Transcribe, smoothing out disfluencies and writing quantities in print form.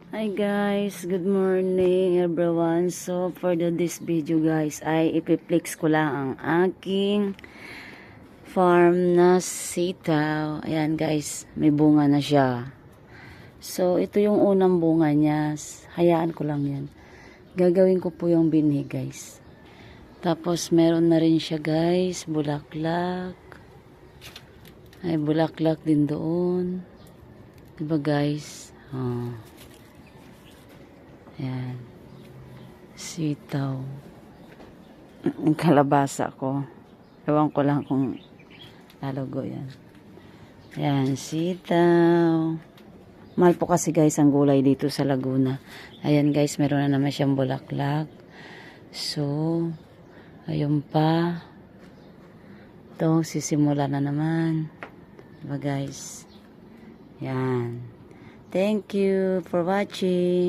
Hi guys, good morning everyone. So for this video guys ay ipiplex ko lang ang aking farm na sitaw. Ayan guys, may bunga na siya. So ito yung unang bunga niya. Hayaan ko lang yan. Gagawin ko po yung binhi guys. Tapos meron na rin siya guys, bulaklak. Ay bulaklak din doon. Diba guys? Oh. Ayan. Sitaw. Ang kalabasa ko. Ewan ko lang kung lalago yan. Ayan, sitaw. Mahal po kasi guys ang gulay dito sa Laguna. Ayan guys, meron na naman siyang bulaklak. So, ayun pa. Ito, sisimula na naman. Diba guys? Ayan. Thank you for watching.